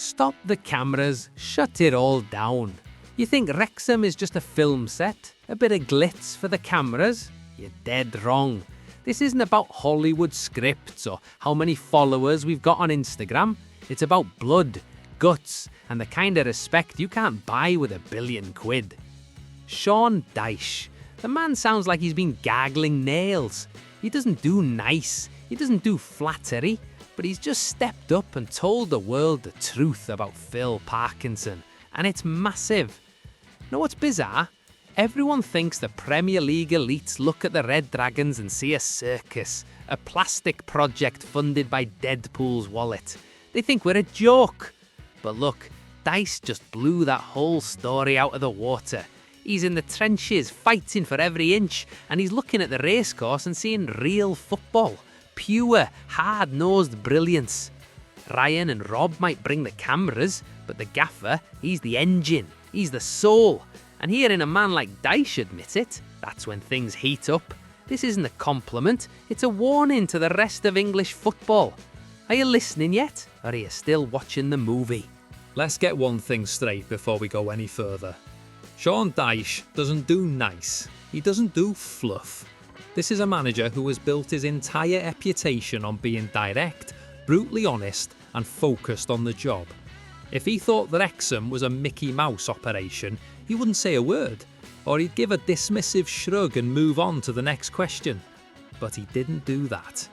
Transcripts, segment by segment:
Stop the cameras, shut it all down. You think Wrexham is just a film set? A bit of glitz for the cameras? You're dead wrong. This isn't about Hollywood scripts or how many followers we've got on Instagram. It's about blood, guts, and the kind of respect you can't buy with £1 billion. Sean Dyche. The man sounds like he's been gargling nails. He doesn't do nice, he doesn't do flattery, but he's just stepped up and told the world the truth about Phil Parkinson. And it's massive. Know what's bizarre? Everyone thinks the Premier League elites look at the Red Dragons and see a circus, a plastic project funded by Deadpool's wallet. They think we're a joke. But look, Dyche just blew that whole story out of the water. He's in the trenches, fighting for every inch, and he's looking at the racecourse and seeing real football. Pure, hard-nosed brilliance. Ryan and Rob might bring the cameras, but the Gaffer, he's the engine, he's the soul. And hearing a man like Dyche admit it, that's when things heat up. This isn't a compliment, it's a warning to the rest of English football. Are you listening yet, or are you still watching the movie? Let's get one thing straight before we go any further. Sean Dyche doesn't do nice, he doesn't do fluff. This is a manager who has built his entire reputation on being direct, brutally honest and focused on the job. If he thought that Wrexham was a Mickey Mouse operation, he wouldn't say a word, or he'd give a dismissive shrug and move on to the next question. But he didn't do that.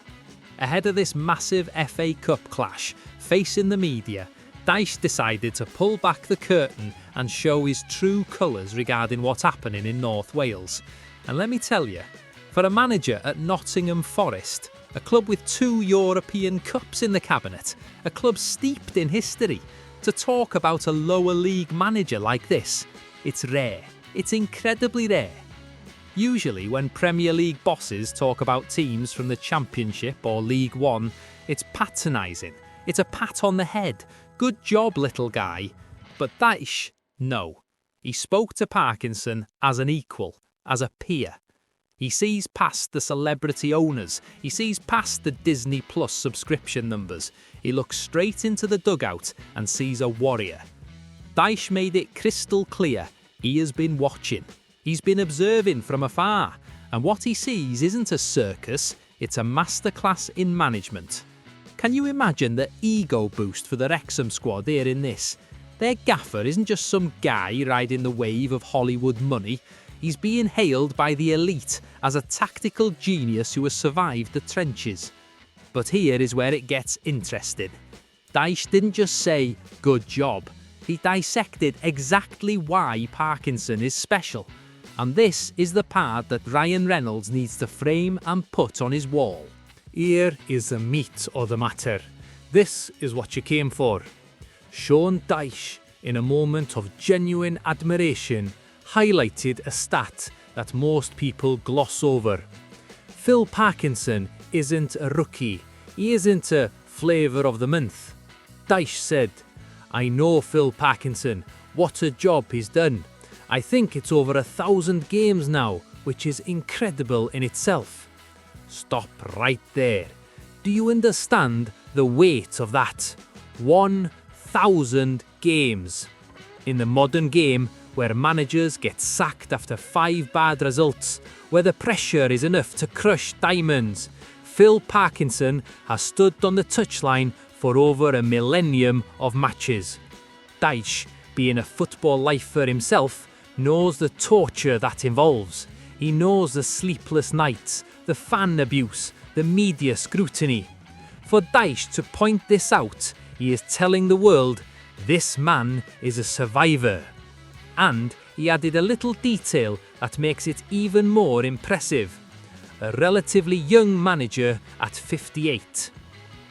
Ahead of this massive FA Cup clash, facing the media, Dyche decided to pull back the curtain and show his true colours regarding what's happening in North Wales. And let me tell you, for a manager at Nottingham Forest, a club with 2 European Cups in the cabinet, a club steeped in history, to talk about a lower league manager like this, it's rare. It's incredibly rare. Usually when Premier League bosses talk about teams from the Championship or League One, it's patronising. It's a pat on the head. Good job, little guy. But Dyche, no. He spoke to Parkinson as an equal, as a peer. He sees past the celebrity owners. He sees past the Disney Plus subscription numbers. He looks straight into the dugout and sees a warrior. Dyche made it crystal clear he has been watching. He's been observing from afar. And what he sees isn't a circus, it's a masterclass in management. Can you imagine the ego boost for the Wrexham squad here in this? Their Gaffer isn't just some guy riding the wave of Hollywood money. He's being hailed by the elite as a tactical genius who has survived the trenches. But here is where it gets interesting. Dyche didn't just say, good job. He dissected exactly why Parkinson is special. And this is the part that Ryan Reynolds needs to frame and put on his wall. Here is the meat of the matter. This is what you came for. Sean Dyche, in a moment of genuine admiration, highlighted a stat that most people gloss over. Phil Parkinson isn't a rookie. He isn't a flavour of the month. Dyche said, I know Phil Parkinson. What a job he's done. I think it's over 1,000 games now, which is incredible in itself. Stop right there. Do you understand the weight of that? 1,000 games. In the modern game, where managers get sacked after 5 bad results, where the pressure is enough to crush diamonds, Phil Parkinson has stood on the touchline for over a millennium of matches. Dyche, being a football lifer himself, knows the torture that involves. He knows the sleepless nights, the fan abuse, the media scrutiny. For Dyche to point this out, he is telling the world, this man is a survivor. And he added a little detail that makes it even more impressive. A relatively young manager at 58.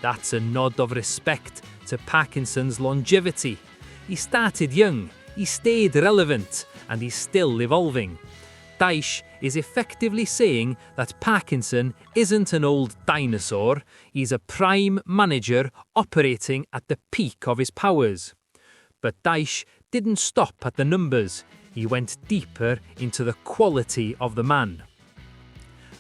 That's a nod of respect to Parkinson's longevity. He started young, he stayed relevant, and he's still evolving. Dyche is effectively saying that Parkinson isn't an old dinosaur, he's a prime manager operating at the peak of his powers. But Dyche didn't stop at the numbers, he went deeper into the quality of the man.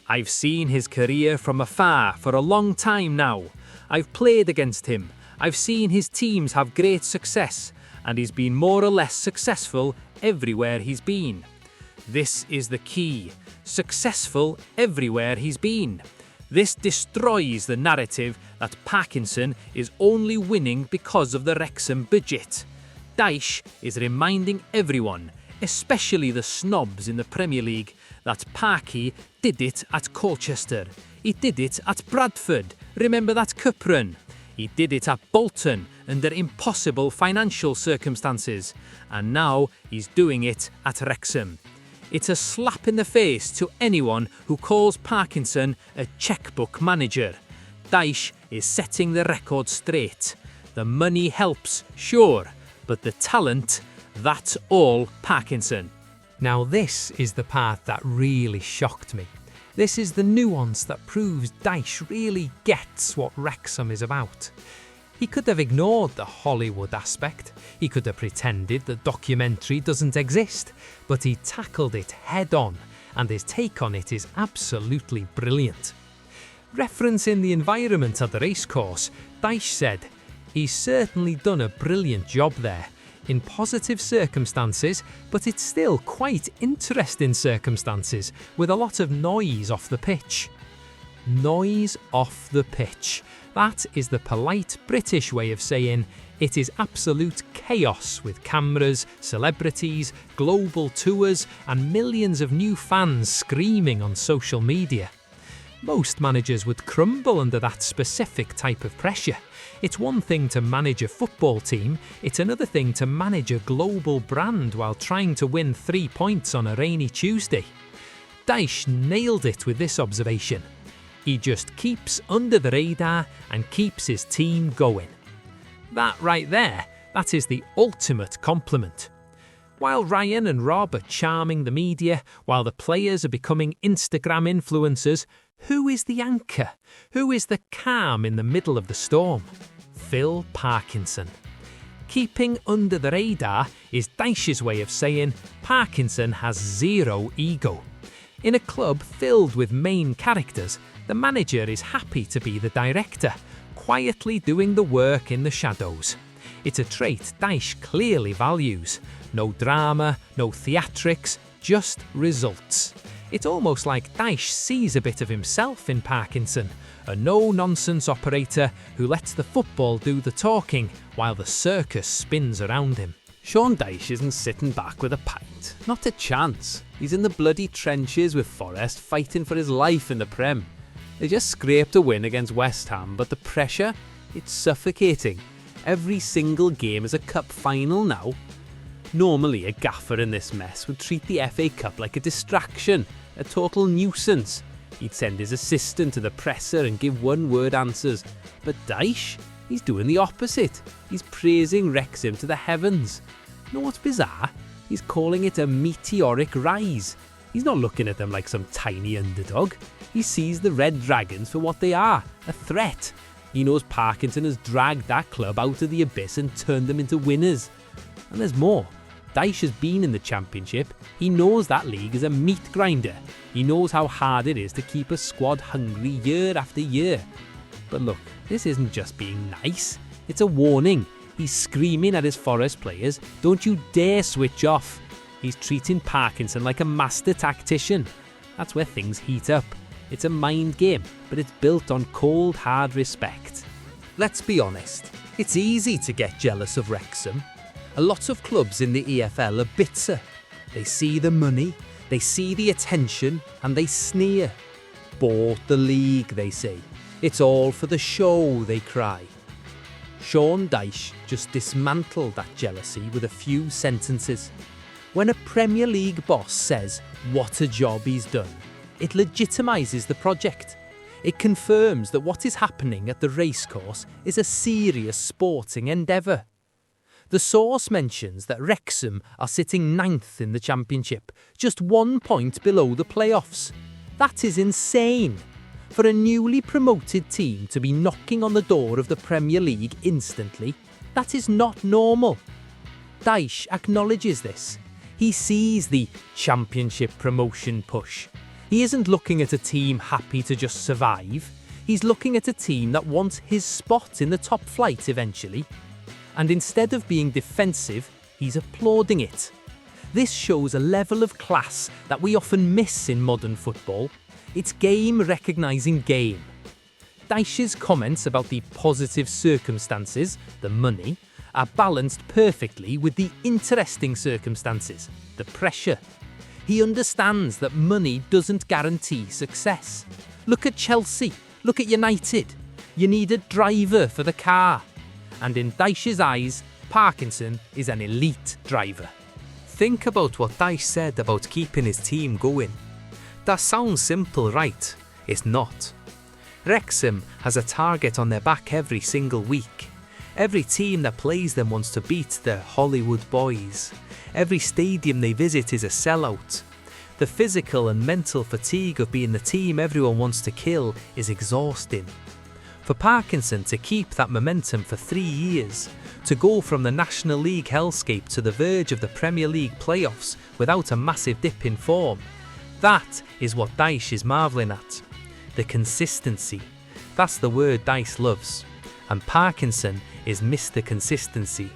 I've seen his career from afar for a long time now. I've played against him. I've seen his teams have great success, and he's been more or less successful everywhere he's been. This is the key. Successful everywhere he's been. This destroys the narrative that Parkinson is only winning because of the Wrexham budget. Dyche is reminding everyone, especially the snobs in the Premier League, that Parky did it at Colchester. He did it at Bradford. Remember that cup run? He did it at Bolton under impossible financial circumstances. And now he's doing it at Wrexham. It's a slap in the face to anyone who calls Parkinson a checkbook manager. Dyche is setting the record straight. The money helps, sure, but the talent, that's all Parkinson. Now this is the part that really shocked me. This is the nuance that proves Dyche really gets what Wrexham is about. He could have ignored the Hollywood aspect, he could have pretended the documentary doesn't exist, but he tackled it head on, and his take on it is absolutely brilliant. Referencing the environment at the racecourse, Dyche said, "He's certainly done a brilliant job there, in positive circumstances, but it's still quite interesting circumstances, with a lot of noise off the pitch." Noise off the pitch. That is the polite British way of saying it is absolute chaos with cameras, celebrities, global tours, and millions of new fans screaming on social media. Most managers would crumble under that specific type of pressure. It's one thing to manage a football team, it's another thing to manage a global brand while trying to win 3 points on a rainy Tuesday. Dyche nailed it with this observation. He just keeps under the radar and keeps his team going. That right there, that is the ultimate compliment. While Ryan and Rob are charming the media, while the players are becoming Instagram influencers, who is the anchor? Who is the calm in the middle of the storm? Phil Parkinson. Keeping under the radar is Dyche's way of saying Parkinson has zero ego. In a club filled with main characters, the manager is happy to be the director, quietly doing the work in the shadows. It's a trait Dyche clearly values. No drama, no theatrics, just results. It's almost like Dyche sees a bit of himself in Parkinson, a no-nonsense operator who lets the football do the talking while the circus spins around him. Sean Dyche isn't sitting back with a pint. Not a chance. He's in the bloody trenches with Forest fighting for his life in the Prem. They just scraped a win against West Ham, but the pressure, it's suffocating. Every single game is a cup final now. Normally, a gaffer in this mess would treat the FA Cup like a distraction, a total nuisance. He'd send his assistant to the presser and give one-word answers. But Dyche, he's doing the opposite. He's praising Wrexham to the heavens. You know what's bizarre? He's calling it a meteoric rise. He's not looking at them like some tiny underdog. He sees the Red Dragons for what they are, a threat. He knows Parkinson has dragged that club out of the abyss and turned them into winners. And there's more. Dyche has been in the Championship. He knows that league is a meat grinder. He knows how hard it is to keep a squad hungry year after year. But look, this isn't just being nice. It's a warning. He's screaming at his Forest players, "Don't you dare switch off." He's treating Parkinson like a master tactician. That's where things heat up. It's a mind game, but it's built on cold, hard respect. Let's be honest, it's easy to get jealous of Wrexham. A lot of clubs in the EFL are bitter. They see the money, they see the attention, and they sneer. Bought the league, they say. It's all for the show, they cry. Sean Dyche just dismantled that jealousy with a few sentences. When a Premier League boss says what a job he's done, it legitimises the project. It confirms that what is happening at the racecourse is a serious sporting endeavour. The source mentions that Wrexham are sitting 9th in the Championship, just 1 point below the playoffs. That is insane. For a newly promoted team to be knocking on the door of the Premier League instantly, that is not normal. Dyche acknowledges this. He sees the Championship promotion push. He isn't looking at a team happy to just survive. He's looking at a team that wants his spot in the top flight eventually. And instead of being defensive, he's applauding it. This shows a level of class that we often miss in modern football. It's game recognising game. Dyche's comments about the positive circumstances, the money, are balanced perfectly with the interesting circumstances, the pressure. He understands that money doesn't guarantee success. Look at Chelsea, look at United. You need a driver for the car. And in Dyche's eyes, Parkinson is an elite driver. Think about what Dyche said about keeping his team going. That sounds simple, right? It's not. Wrexham has a target on their back every single week. Every team that plays them wants to beat the Hollywood boys. Every stadium they visit is a sellout. The physical and mental fatigue of being the team everyone wants to kill is exhausting. For Parkinson to keep that momentum for 3 years, to go from the National League hellscape to the verge of the Premier League playoffs without a massive dip in form, that is what Dyche is marvelling at. The consistency. That's the word Dyche loves. And Parkinson is Mr. Consistency.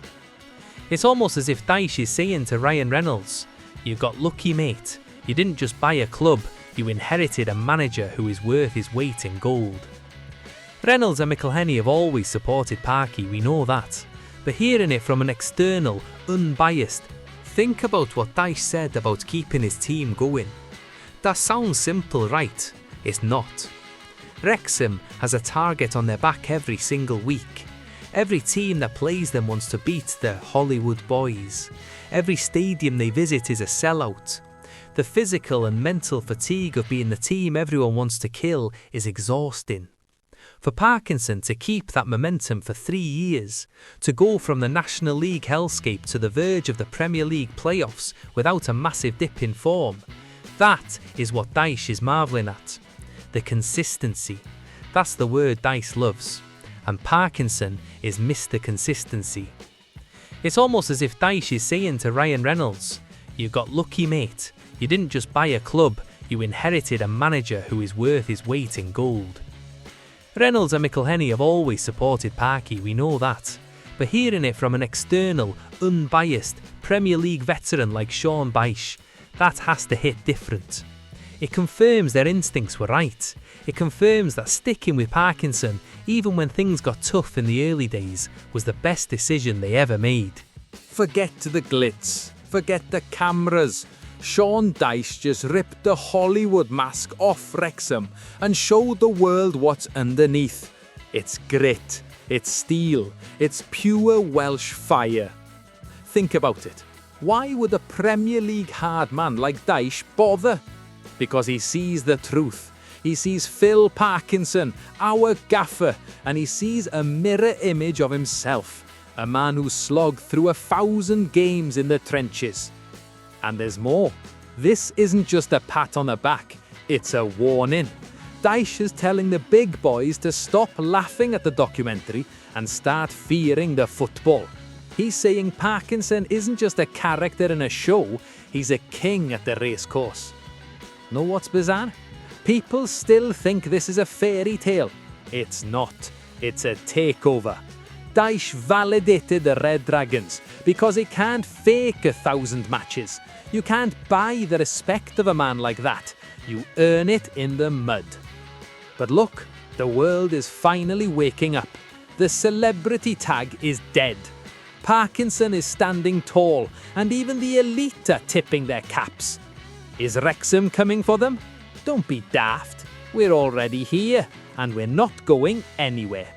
It's almost as if Dyche is saying to Ryan Reynolds, "You got lucky, mate. You didn't just buy a club, you inherited a manager who is worth his weight in gold." Reynolds and McElhenney have always supported Parky, we know that. But hearing it from an external, unbiased, think about what Dyche said about keeping his team going. That sounds simple, right? It's not. Wrexham has a target on their back every single week. Every team that plays them wants to beat the Hollywood boys. Every stadium they visit is a sellout. The physical and mental fatigue of being the team everyone wants to kill is exhausting. For Parkinson to keep that momentum for 3 years, to go from the National League hellscape to the verge of the Premier League playoffs without a massive dip in form, that is what Dyche is marvelling at. The consistency. That's the word Dyche loves. And Parkinson is Mr. Consistency. It's almost as if Dyche is saying to Ryan Reynolds, "You got lucky, mate. You didn't just buy a club, you inherited a manager who is worth his weight in gold." Reynolds and McElhenney have always supported Parky, we know that. But hearing it from an external, unbiased, Premier League veteran like Sean Dyche, that has to hit different. It confirms their instincts were right. It confirms that sticking with Parkinson, even when things got tough in the early days, was the best decision they ever made. Forget the glitz, forget the cameras. Sean Dyche just ripped the Hollywood mask off Wrexham and showed the world what's underneath. It's grit, it's steel, it's pure Welsh fire. Think about it. Why would a Premier League hard man like Dyche bother? Because he sees the truth. He sees Phil Parkinson, our gaffer, and he sees a mirror image of himself, a man who slogged through 1,000 games in the trenches. And there's more. This isn't just a pat on the back, it's a warning. Dyche is telling the big boys to stop laughing at the documentary and start fearing the football. He's saying Parkinson isn't just a character in a show, he's a king at the racecourse. Know what's bizarre? People still think this is a fairy tale. It's not. It's a takeover. Dyche validated the Red Dragons because he can't fake 1,000 matches. You can't buy the respect of a man like that. You earn it in the mud. But look, the world is finally waking up. The celebrity tag is dead. Parkinson is standing tall, and even the elite are tipping their caps. Is Wrexham coming for them? Don't be daft. We're already here, and we're not going anywhere.